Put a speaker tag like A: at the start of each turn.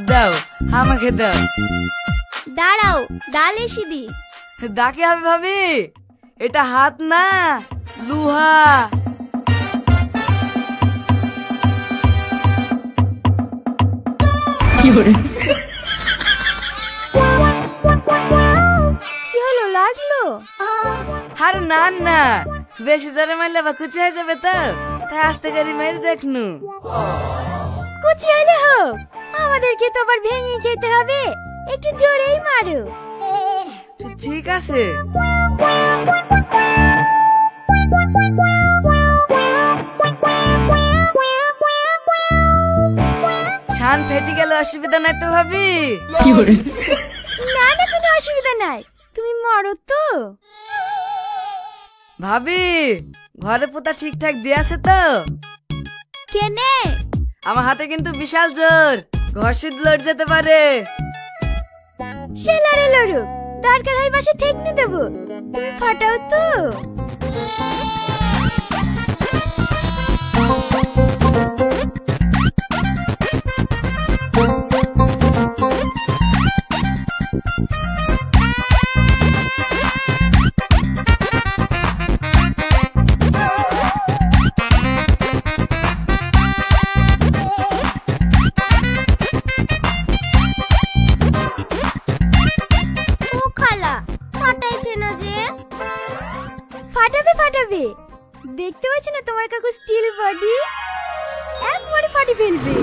A: দাও, আমাকে দাও।
B: দাঁড়াও, ডাল এসে দি।
A: ডাকে হবে ভাবি, এটা হাত না, লুহা।
B: কি হলো, লাগলো?
A: আরে না না, বেশি জোরে মারলে বা কুচি হয়ে যাবে তো, তাই আস্তে করে মেরে দেখনু।
B: কুচি হলে হোক, আমাদেরকে তো আবার ভেঙে খেতে হবে, একটু জোরেই মারো।
A: ঠিক আছে। শান ফেটে গেল, অসুবিধা নাই তো ভাবি?
B: না না, কোনো অসুবিধা নাই, তুমি মরো তো।
A: ভাবি, ঘরে পোতা ঠিকঠাক দিয়ে আছে তো?
B: কেনে?
A: আমার হাতে কিন্তু বিশাল জোর, ঘর শীত লড় যেতে পারে।
B: সে লড়ে লড়ুক, দরকার হয় বাসে ঠেকনি দেবো, তুমি ফাটাও তো। ফাটাবে ফাটাবে, দেখতে পাচ্ছ না তোমার কাকু স্টিল বডি, একবারে ফাটি ফেলবে।